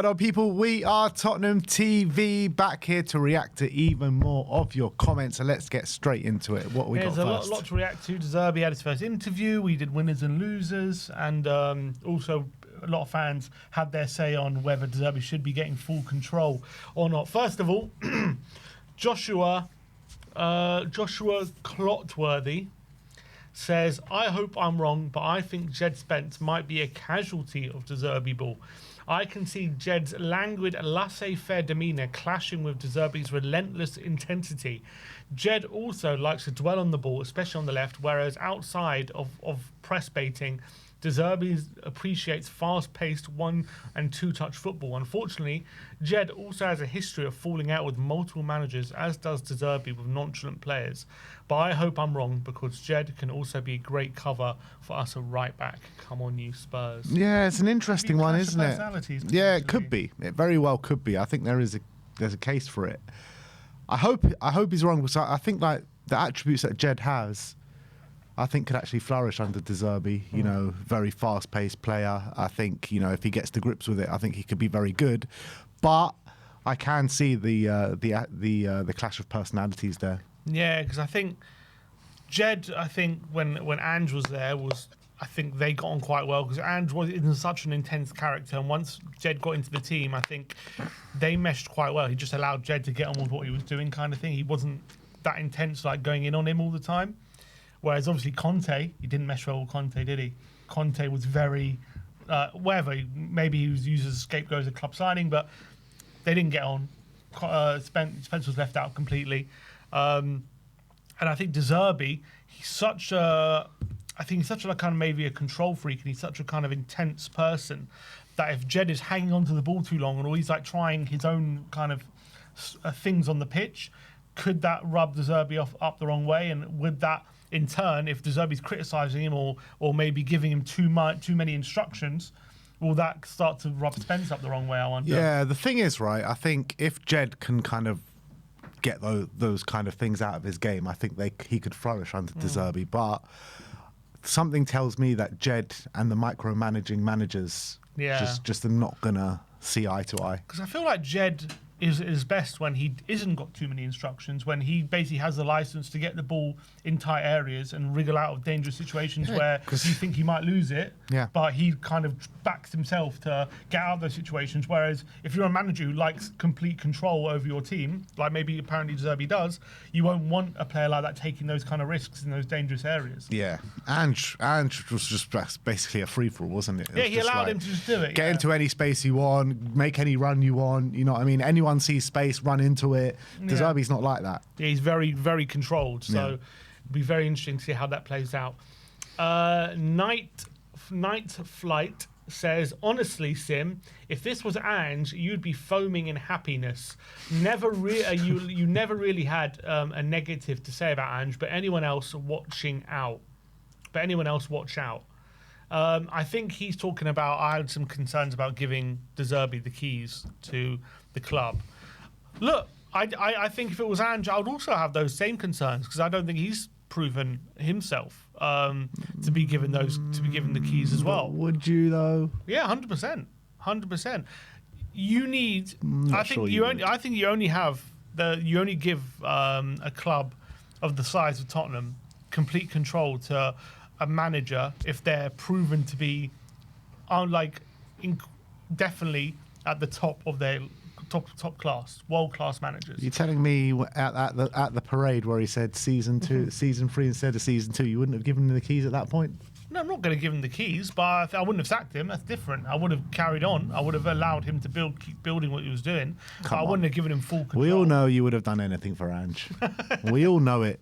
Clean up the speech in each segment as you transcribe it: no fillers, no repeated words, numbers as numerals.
Hello, people. We are Tottenham TV, back here to react to even more of your comments. So let's get straight into it. What we got first? There's a lot to react to. Zerbi had his first interview. We did winners and losers, and also a lot of fans had their say on whether Zerbi should be getting full control or not. First of all, Joshua Clotworthy says, "I hope I'm wrong, but I think Djed Spence might be a casualty of the Zerbi ball. I can see Djed's languid, laissez-faire demeanour clashing with De Zerbi's relentless intensity. Djed also likes to dwell on the ball, especially on the left, whereas outside of press baiting, De Zerbi appreciates fast-paced one- and two-touch football. Unfortunately, Djed also has a history of falling out with multiple managers, as does De Zerbi with nonchalant players. But I hope I'm wrong, because Djed can also be a great cover for us at right back. Come on, you Spurs." Yeah, it's an interesting one, isn't it? Yeah, it could be. It very well could be. I think there's a case for it. I hope he's wrong, because I think like the attributes that Djed has, I think could actually flourish under De Zerbi. You know, very fast-paced player. I think, you know, if he gets to grips with it, I think he could be very good. But I can see the clash of personalities there. Yeah, because I think Djed, when Ange was there, I think they got on quite well, because Ange isn't such an intense character, and once Djed got into the team, I think they meshed quite well. He just allowed Djed to get on with what he was doing, kind of thing. He wasn't that intense, like going in on him all the time. Whereas obviously Conte, he didn't mesh well with Conte, did he? Conte was very, maybe he was used as a scapegoat as a club signing, but they didn't get on. Spence was left out completely. And I think De Zerbi, he's such a kind of maybe a control freak, and he's such a kind of intense person that if Djed is hanging onto the ball too long, and always like trying his own kind of things on the pitch, could that rub De Zerbi up the wrong way? And would that, in turn, if De Zerbi's criticising him or maybe giving him too many instructions, will that start to rub Spence up the wrong way, I wonder? Yeah, the thing is, right, I think if Djed can kind of get those kind of things out of his game, I think he could flourish under De Zerbi. But something tells me that Djed and the micromanaging managers just are not going to see eye to eye. Because I feel like Djed is best when he isn't got too many instructions, when he basically has the license to get the ball in tight areas and wriggle out of dangerous situations where you think he might lose it, but he kind of backs himself to get out of those situations. Whereas if you're a manager who likes complete control over your team, like maybe apparently De Zerbi does, you won't want a player like that taking those kind of risks in those dangerous areas. Yeah, Ange was just basically a free-for-all, wasn't it? Yeah, he allowed him to just do it. Get into any space you want, make any run you want, you know what I mean? Anyone sees space, run into it. De Zerbi's not like that. Yeah, he's very, very controlled, so it'll be very interesting to see how that plays out. Night Flight says, "Honestly, Sim, if this was Ange, you'd be foaming in happiness. You never really had a negative to say about Ange, but anyone else watch out. I think he's talking about, I had some concerns about giving De Zerbi the keys to the club. Look, I think if it was Ange, I would also have those same concerns, because I don't think he's proven himself to be given the keys as well. Would you though? Yeah, 100%. You need. I think you only give a club of the size of Tottenham complete control to a manager if they're proven to be definitely at the top of their top class, world class managers. You're telling me at the parade where he said season 3 instead of season 2, you wouldn't have given him the keys at that point? No, I'm not going to give him the keys, but I wouldn't have sacked him. That's different. I would have carried on. I would have allowed him to keep building what he was doing. But I wouldn't have given him full control. We all know you would have done anything for Ange. We all know it.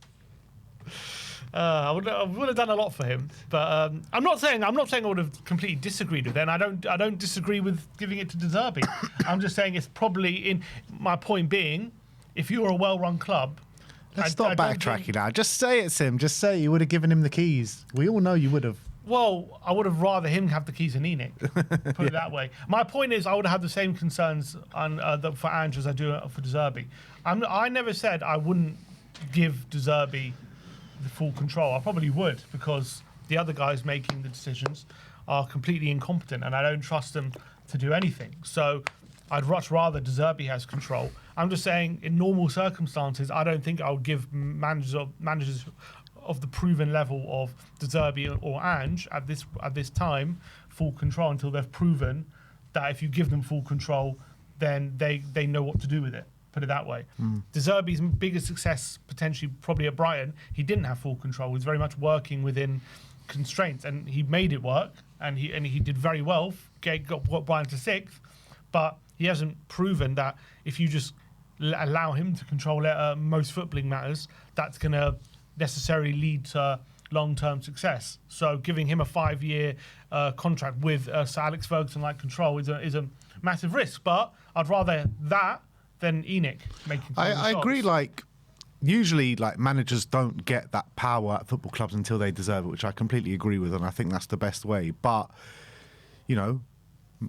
I would have done a lot for him, but I'm not saying I would have completely disagreed with it. And I don't disagree with giving it to De Zerbi. I'm just saying it's probably my point being, if you're a well-run club. Let's stop backtracking now. Just say it, Sim. Just say you would have given him the keys. We all know you would have. Well, I would have rather him have the keys than Enoch. Put it that way. My point is, I would have had the same concerns for Ange as I do for De Zerbi. I never said I wouldn't give De Zerbi the full control. I probably would, because the other guys making the decisions are completely incompetent, and I don't trust them to do anything. So I'd much rather Zerbi has control. I'm just saying, in normal circumstances, I don't think I would give managers of the proven level of Zerbi or Ange at this time full control until they've proven that if you give them full control, then they know what to do with it. Put it that way. De Zerbi's biggest success, potentially, probably at Brighton, he didn't have full control. He was very much working within constraints, and he made it work, and he did very well. Got Brighton to 6th, but he hasn't proven that if you just allow him to control most footballing matters, that's going to necessarily lead to long-term success. So giving him a 5-year contract with Sir Alex Ferguson-like control is a massive risk. But I'd rather that than ENIC making. I agree. Like, usually, like, managers don't get that power at football clubs until they deserve it, which I completely agree with, and I think that's the best way. But you know,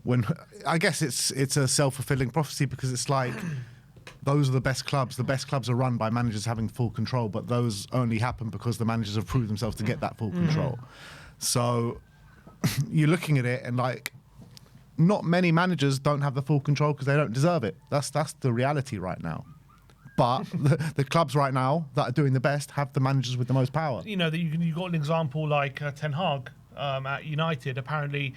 when I guess it's a self-fulfilling prophecy, because it's like those are the best clubs. The best clubs are run by managers having full control, but those only happen because the managers have proved themselves to get that full control. So you're looking at it and like, not many managers don't have the full control because they don't deserve it. That's the reality right now. But the clubs right now that are doing the best have the managers with the most power. You know, you got an example like Ten Hag at United. Apparently,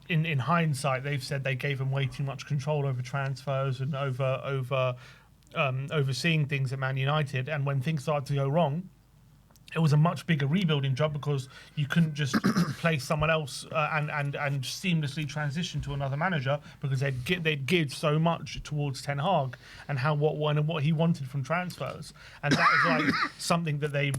in hindsight, they've said they gave him way too much control over transfers and over overseeing things at Man United. And when things started to go wrong, it was a much bigger rebuilding job because you couldn't just place someone else and seamlessly transition to another manager, because they'd give so much towards Ten Hag and what he wanted from transfers, and that was like something that they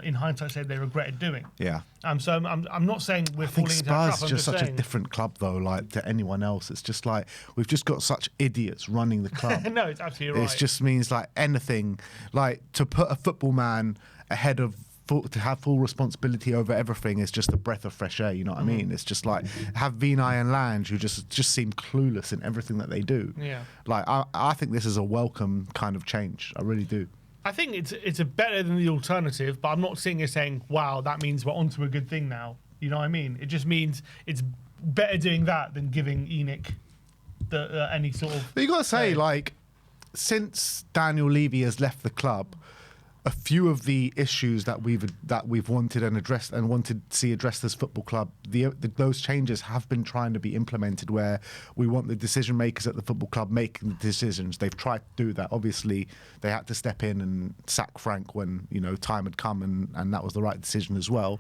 in hindsight said they regretted doing. Yeah. So I'm not saying we're I think falling into that Spurs trap. is just such a different club though, like to anyone else. It's just like we've just got such idiots running the club. No, it's absolutely right. It just means like anything, like to put a football man ahead of to have full responsibility over everything is just a breath of fresh air. You know what I mean? It's just like have Vinay and Lange who just seem clueless in everything that they do. Yeah. Like I think this is a welcome kind of change. I really do. I think it's a better than the alternative, but I'm not sitting here saying, wow, that means we're onto a good thing now. You know what I mean? It just means it's better doing that than giving ENIC any sort of... But you got to say, like, since Daniel Levy has left the club, a few of the issues that we've wanted and addressed and wanted to see addressed as football club, those changes have been trying to be implemented, where we want the decision makers at the football club making the decisions. They've tried to do that. Obviously, they had to step in and sack Frank when time had come, and that was the right decision as well.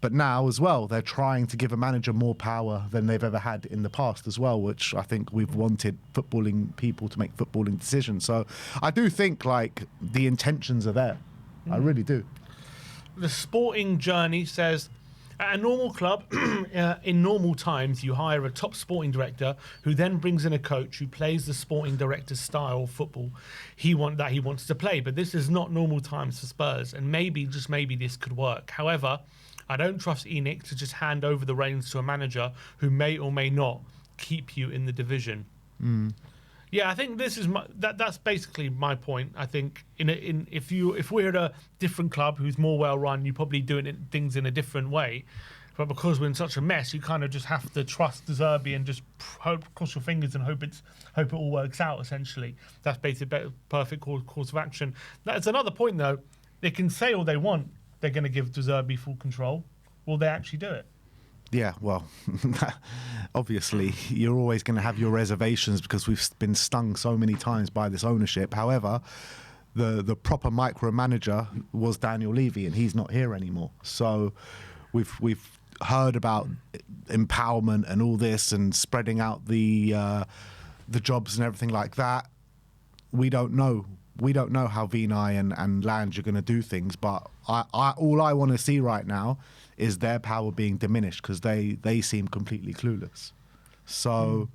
But now as well, they're trying to give a manager more power than they've ever had in the past as well, which I think we've wanted footballing people to make footballing decisions. So I do think like the intentions are there. I really do. The Sporting Journey says, at a normal club, in normal times, you hire a top sporting director who then brings in a coach who plays the sporting director's style of football he wants to play. But this is not normal times for Spurs, and maybe, just maybe, this could work. However, I don't trust ENIC to just hand over the reins to a manager who may or may not keep you in the division. Yeah, I think this is that's basically my point. I think if we're at a different club who's more well run, you're probably doing things in a different way. But because we're in such a mess, you kind of just have to trust Zerbi and just cross your fingers and hope it all works out. Essentially, that's basically perfect course of action. That's another point, though. They can say all they want. They're going to give Zerbi full control. Will they actually do it? Yeah, well, obviously, you're always going to have your reservations because we've been stung so many times by this ownership. However, the proper micromanager was Daniel Levy, and he's not here anymore. So we've heard about empowerment and all this and spreading out the jobs and everything like that. We don't know. We don't know how Vinay and Lange are going to do things, but all I want to see right now is their power being diminished because they seem completely clueless. So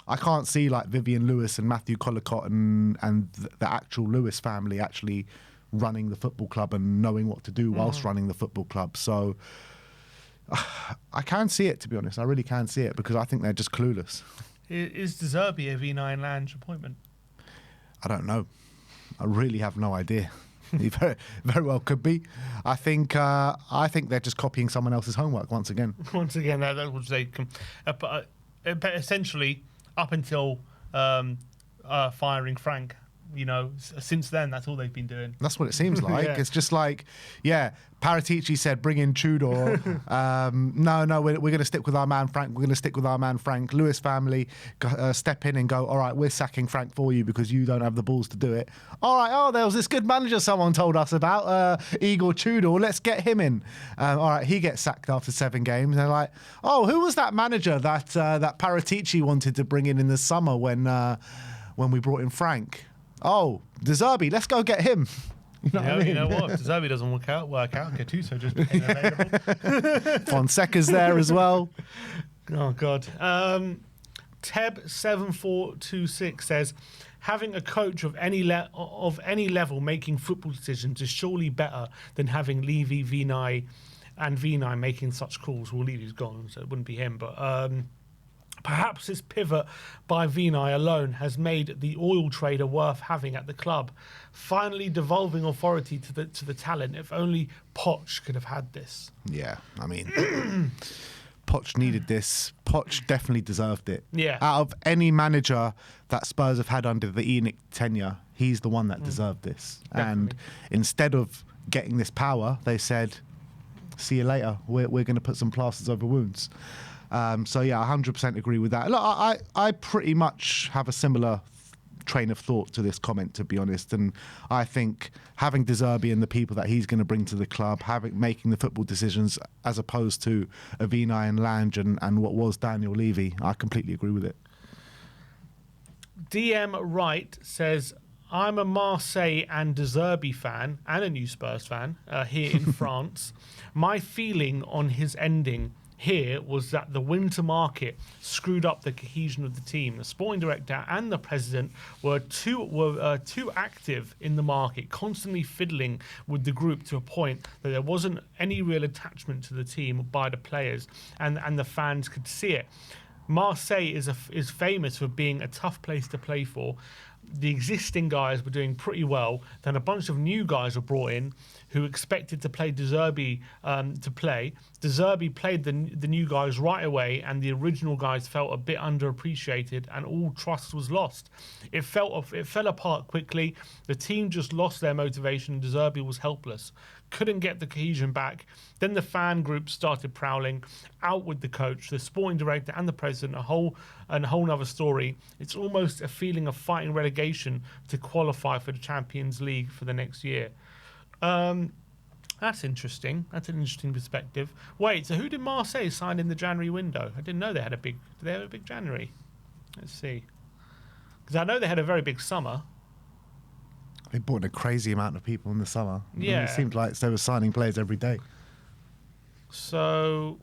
I can't see like Vivian Lewis and Matthew Collicott and the actual Lewis family actually running the football club and knowing what to do whilst running the football club. So I can see it, to be honest. I really can see it because I think they're just clueless. Is Zerbi a Vinay and Lange appointment? I don't know. I really have no idea. He very, very well could be. I think they're just copying someone else's homework once again. Once again, that's what they can. But essentially, up until firing Frank. You know, since then, that's all they've been doing. That's what it seems like. Yeah. It's just like, yeah, Paratici said, bring in Tudor. No, we're going to stick with our man Frank. We're going to stick with our man Frank. Lewis family step in and go, all right, we're sacking Frank for you because you don't have the balls to do it. All right, there was this good manager someone told us about, Igor Tudor. Let's get him in. All right, he gets sacked after 7 games. And they're like, oh, who was that manager that Paratici wanted to bring in the summer when we brought in Frank? Oh, Zerbi, let's go get him. You know what? Zerbi doesn't work out. Gattuso just became available. Fonseca's there as well. Oh, God. Teb7426 says, having a coach of any level making football decisions is surely better than having Levy, Vinay, and Vinay making such calls. Well, Levy's gone, so it wouldn't be him, but... perhaps this pivot by Vinay alone has made the oil trader worth having at the club, finally devolving authority to the talent. If only Poch could have had this. Yeah, I mean, Poch needed this. Poch definitely deserved it. Yeah. Out of any manager that Spurs have had under the ENIC tenure, he's the one that deserved this. Definitely. And instead of getting this power, they said, see you later. We're going to put some plasters over wounds. So yeah, 100% agree with that. Look, I pretty much have a similar train of thought to this comment, to be honest. And I think having De Zerbi and the people that he's going to bring to the club, making the football decisions as opposed to Vinay and Lange and what was Daniel Levy, I completely agree with it. DM Wright says, I'm a Marseille and De Zerbi fan and a new Spurs fan here in France. My feeling on his ending here was that the winter market screwed up the cohesion of the team. The sporting director and the president were too active in the market, constantly fiddling with the group to a point that there wasn't any real attachment to the team by the players, and the fans could see it. Marseille is famous for being a tough place to play for. The existing guys were doing pretty well. Then a bunch of new guys were brought in who expected to play De Zerbi to play. De Zerbi played the new guys right away, and the original guys felt a bit underappreciated, and all trust was lost. It fell apart quickly. The team just lost their motivation. De Zerbi was helpless. Couldn't get the cohesion back. Then the fan group started prowling. Out with the coach, the sporting director, and the president. A whole nother story. It's almost a feeling of fighting relegation to qualify for the Champions League for the next year. That's interesting. That's an interesting perspective. Wait, so who did Marseille sign in the January window? I didn't know they had a big. Did they have a big January? Let's see. Because I know they had a very big summer. They brought in a crazy amount of people in the summer. Yeah. It seemed like they were signing players every day. So,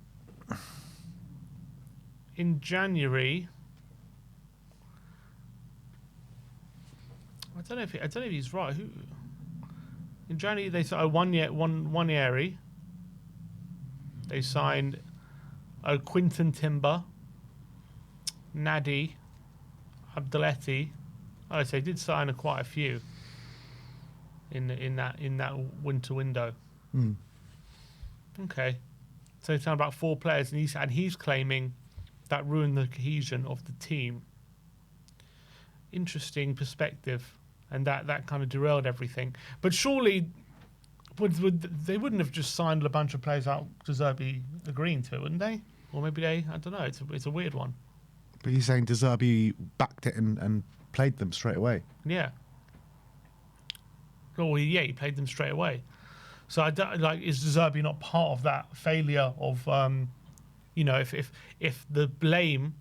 in January, I don't know if he's right. Who? In January they signed Wanyeri. They signed Quinton Timber, Nadi, Abdeletti. Oh, so they did sign quite a few in that winter window. Mm. Okay, so they signed about 4 players, and he's claiming that ruined the cohesion of the team. Interesting perspective, and that kind of derailed everything. But surely, they wouldn't have just signed a bunch of players out to Zerbi agreeing to it, wouldn't they? Or maybe I don't know. It's a weird one. But he's saying De Zerbi backed it and played them straight away. Yeah. Oh, yeah, he played them straight away. So I don't, is De Zerbi not part of that failure of, if the blame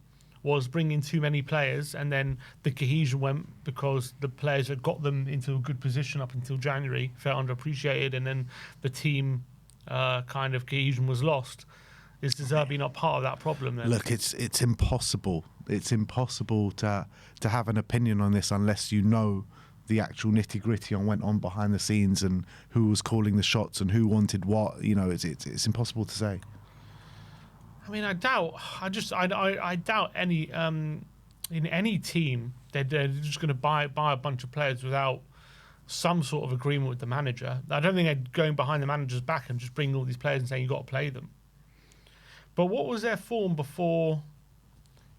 was bringing too many players and then the cohesion went because the players had got them into a good position up until January, felt underappreciated, and then the team kind of cohesion was lost. Is De Zerbi not part of that problem then? Look, it's impossible. It's impossible to have an opinion on this unless you know the actual nitty-gritty on what went on behind the scenes and who was calling the shots and who wanted what. You know, it's impossible to say. I mean, I doubt any in any team they're just going to buy a bunch of players without some sort of agreement with the manager. I don't think they're going behind the manager's back and just bringing all these players and saying you got to play them. But what was their form before?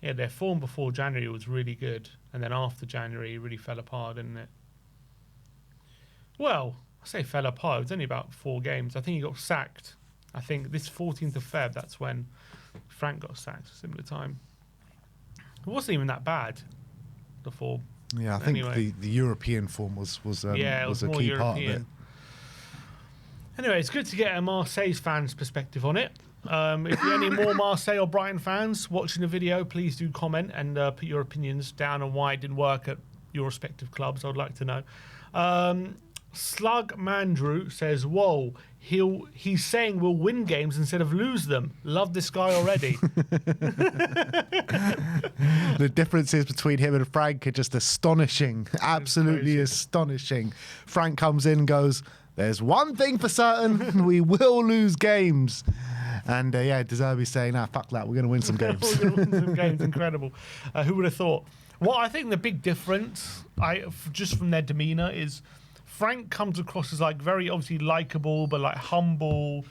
Yeah, their form before January was really good. And then after January, it really fell apart, didn't it? Well, I say fell apart. It was only about 4 games. I think he got sacked. I think this 14th of Feb, that's when Frank got sacked, similar time. It wasn't even that bad, the form. Yeah, I think the European form was a key part of it. Anyway, it's good to get a Marseille fans' perspective on it. If you're any more Marseille or Brighton fans watching the video, please do comment and put your opinions down on why it didn't work at your respective clubs. I'd like to know. Slug Mandrew says, "Whoa, he's saying we'll win games instead of lose them. Love this guy already." The differences between him and Frank are just astonishing. Absolutely astonishing. Frank comes in and goes, "There's one thing for certain, we will lose games." And De Zerbi's saying, fuck that, we're going to win some games. We're going to win some games, incredible. Who would have thought? Well, I think the big difference, just from their demeanour, is Frank comes across as like very obviously likable, but like humble,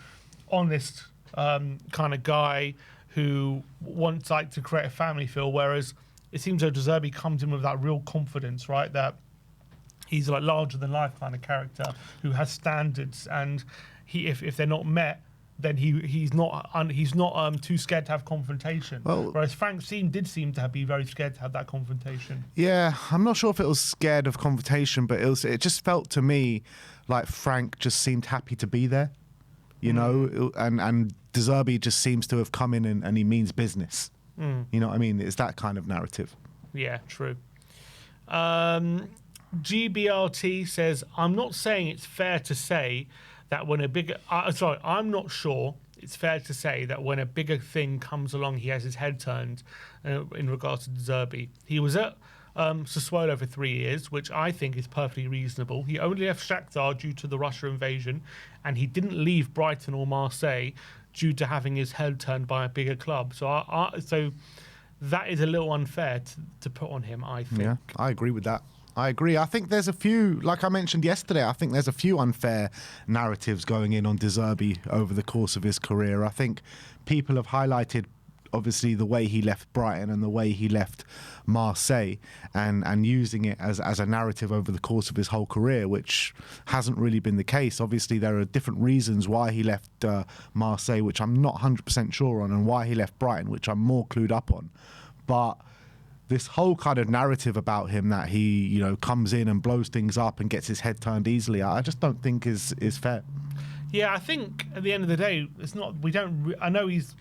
honest kind of guy who wants like to create a family feel. Whereas it seems like De Zerbi comes in with that real confidence, right? That he's like larger than life kind of character who has standards, and if they're not met, then he's not too scared to have confrontation. Well, whereas Frank did seem to be very scared to have that confrontation. Yeah, I'm not sure if it was scared of confrontation, but it just felt to me like Frank just seemed happy to be there, you know, and De Zerbi just seems to have come in and he means business. You know what I mean? It's that kind of narrative. Yeah, true. GBRT says, "I'm not saying it's fair to say that when I'm not sure it's fair to say that when a bigger thing comes along, he has his head turned in regards to De Zerbi. He was at Sassuolo for 3 years, which I think is perfectly reasonable. He only left Shakhtar due to the Russia invasion, and he didn't leave Brighton or Marseille due to having his head turned by a bigger club. So so that is a little unfair to put on him, I think." Yeah, I agree with that. I agree. I think there's a few, like I mentioned yesterday, I think there's a few unfair narratives going in on De Zerbi over the course of his career. I think people have highlighted, obviously, the way he left Brighton and the way he left Marseille and using it as a narrative over the course of his whole career, which hasn't really been the case. Obviously, there are different reasons why he left Marseille, which I'm not 100% sure on, and why he left Brighton, which I'm more clued up on. But this whole kind of narrative about him that he, you know, comes in and blows things up and gets his head turned easily, I just don't think is fair. Yeah, I think at the end of the day, it's not. I know he's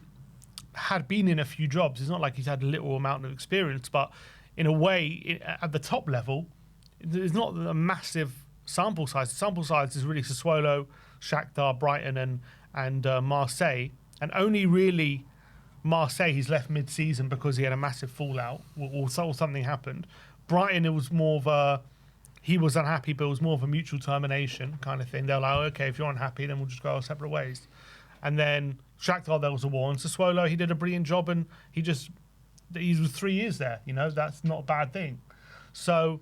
had been in a few jobs. It's not like he's had a little amount of experience, but in a way, at the top level, there's not a massive sample size. The sample size is really Sassuolo, Shakhtar, Brighton, and Marseille, and only really Marseille he's left mid-season because he had a massive fallout or something happened. Brighton, it was more of he was unhappy, but it was more of a mutual termination kind of thing. They were like, okay, if you're unhappy, then we'll just go our separate ways. And then Shakhtar, there was a war. And Sassuolo, he did a brilliant job, and he was 3 years there. You know, that's not a bad thing. So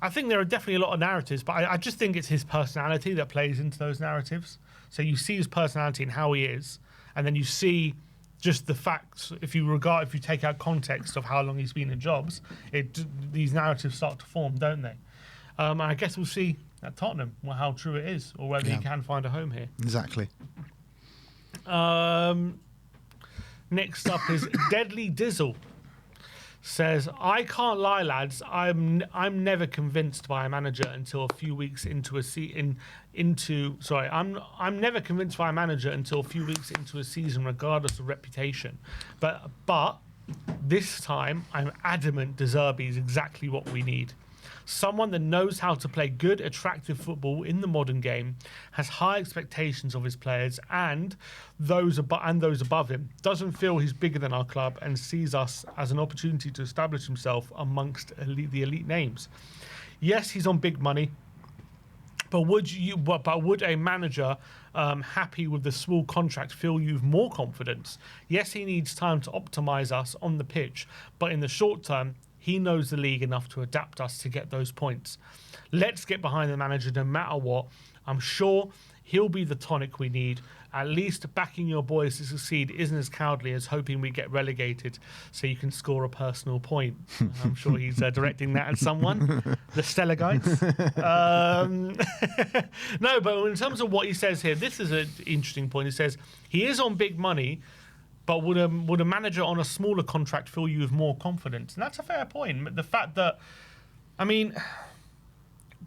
I think there are definitely a lot of narratives, but I just think it's his personality that plays into those narratives. So you see his personality and how he is, and then you see just the facts. If you take out context of how long he's been in jobs, these narratives start to form, don't they? I guess we'll see at Tottenham how true it is, or whether he can find a home here. Exactly. Next up is Deadly Dizzle. Says, "I can't lie, lads. I'm never convinced by a manager until a few weeks into a I'm never convinced by a manager until a few weeks into a season, regardless of reputation. But this time, I'm adamant De Zerbi is exactly what we need. Someone that knows how to play good, attractive football in the modern game, has high expectations of his players and those above him, doesn't feel he's bigger than our club, and sees us as an opportunity to establish himself amongst the elite names. Yes, he's on big money, but would a manager happy with the small contract fill you with more confidence? Yes, he needs time to optimise us on the pitch, but in the short term, he knows the league enough to adapt us to get those points. Let's get behind the manager no matter what. I'm sure He'll be the tonic we need. At least backing your boys to succeed isn't as cowardly as hoping we get relegated so you can score a personal point. I'm sure he's directing that at someone, the Stellargites. No, but in terms of what he says here, this is an interesting point. He says he is on big money, but would a manager on a smaller contract fill you with more confidence? And that's a fair point. The fact that, I mean,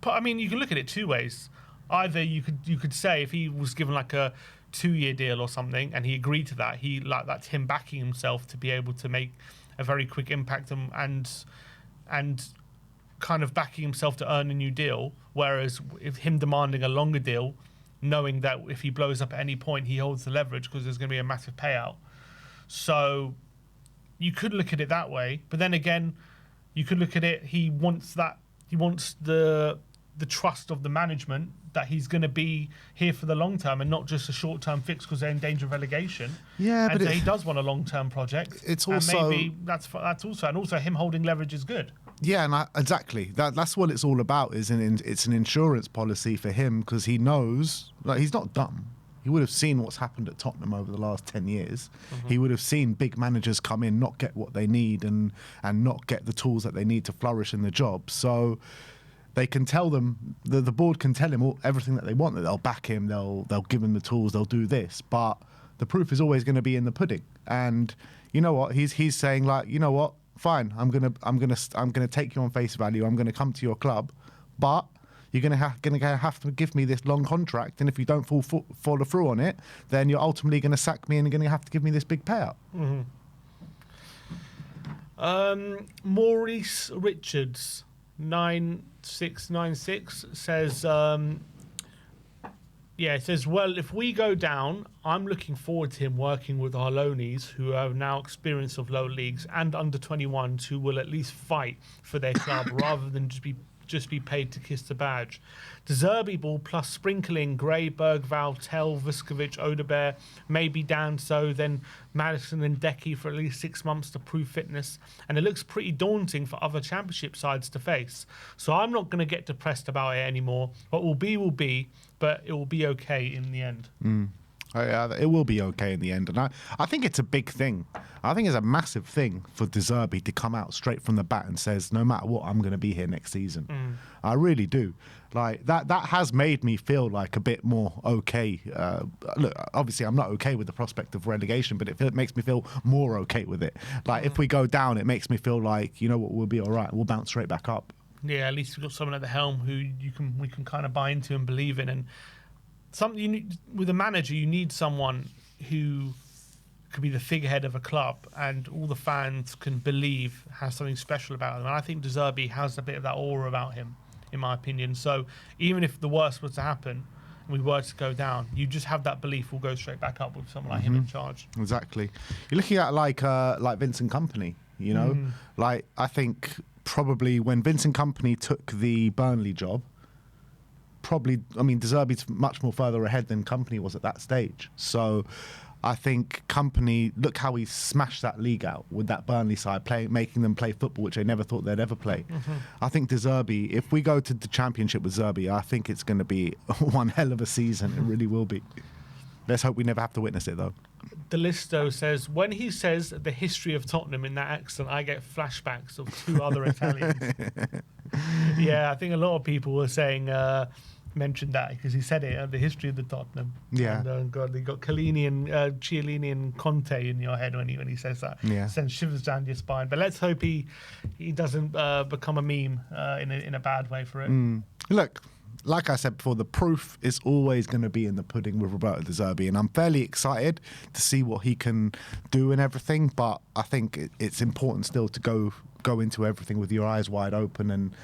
you can look at it two ways. Either you could say if he was given like a 2-year deal or something and he agreed to that, that's him backing himself to be able to make a very quick impact and kind of backing himself to earn a new deal. Whereas if him demanding a longer deal, knowing that if he blows up at any point, he holds the leverage because there's going to be a massive payout. So you could look at it that way, but then again, you could look at it. He wants the trust of the management that he's going to be here for the long term and not just a short-term fix because they're in danger of relegation. Yeah, and but he does want a long-term project. It's also, and maybe that's also him holding leverage is good. Yeah, and exactly. That's what it's all about. It's an insurance policy for him because he knows, like, he's not dumb. He would have seen what's happened at Tottenham over the last 10 years. Mm-hmm. He would have seen big managers come in, not get what they need and not get the tools that they need to flourish in the job. So they can tell them, the board can tell him everything that they want, that they'll back him, they'll give him the tools, they'll do this. But the proof is always going to be in the pudding. And you know what? He's saying, like, you know what? Fine, I'm gonna take you on face value. I'm gonna come to your club, but you're gonna have to give me this long contract. And if you don't follow through on it, then you're ultimately gonna sack me and you're gonna have to give me this big payout. Mm-hmm. Maurice Richards 9696 says. Yeah, it says, well, if we go down, I'm looking forward to him working with our loanies who have now experience of low leagues and under 21s who will at least fight for their club rather than just be paid to kiss the badge. The Zerbi ball plus sprinkling Gray, Bergval, Tell, Vuskovic, Odebear, maybe Danso, then Madison and Decky for at least 6 months to prove fitness. And it looks pretty daunting for other championship sides to face. So I'm not going to get depressed about it anymore. What will be, but it will be okay in the end. It will be okay in the end. And I think it's a big thing. I think it's a massive thing for De Zerbi to come out straight from the bat and says, no matter what, I'm going to be here next season. I really do. Like, that has made me feel like a bit more okay. Look, obviously, I'm not okay with the prospect of relegation, but it makes me feel more okay with it. Like, if we go down, it makes me feel like, you know what, we'll be all right. We'll bounce straight back up. Yeah, at least we've got someone at the helm who we can kind of buy into and believe in. And with a manager, you need someone who could be the figurehead of a club and all the fans can believe has something special about them. And I think De Zerbi has a bit of that aura about him, in my opinion. So even if the worst was to happen and we were to go down, you just have that belief we'll go straight back up with someone like him in charge. Exactly. You're looking at like Vincent Kompany, you know? Like, I think probably when Vincent Kompany took the Burnley job, De Zerbi's much more further ahead than Kompany was at that stage. So I think Kompany, look how he smashed that league out with that Burnley side, making them play football, which they never thought they'd ever play. I think De Zerbi, if we go to the championship with Zerbi, I think it's going to be one hell of a season. It really will be. Let's hope we never have to witness it, though. Delisto says, when he says the history of Tottenham in that accent, I get flashbacks of 2 other Italians. Yeah, I think a lot of people were saying... mentioned that because he said it, the history of the Tottenham. Yeah. And God, they got Chiellini and Conte in your head when he says that. Yeah. Sends shivers down your spine. But let's hope he doesn't become a meme in a bad way for it. Look, like I said before, the proof is always going to be in the pudding with Roberto De Zerbi, and I'm fairly excited to see what he can do and everything. But I think it's important still to go into everything with your eyes wide open and.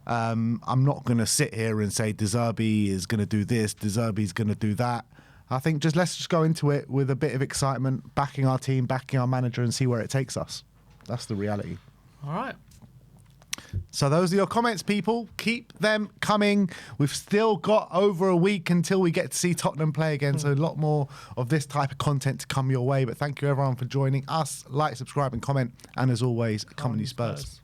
I'm not going to sit here and say De Zerbi is going to do this, De Zerbi's going to do that. I think let's just go into it with a bit of excitement, backing our team, backing our manager, and see where it takes us. That's the reality. All right. So those are your comments, people. Keep them coming. We've still got over a week until we get to see Tottenham play again, so a lot more of this type of content to come your way. But thank you, everyone, for joining us. Like, subscribe, and comment. And as always, come on, you Spurs.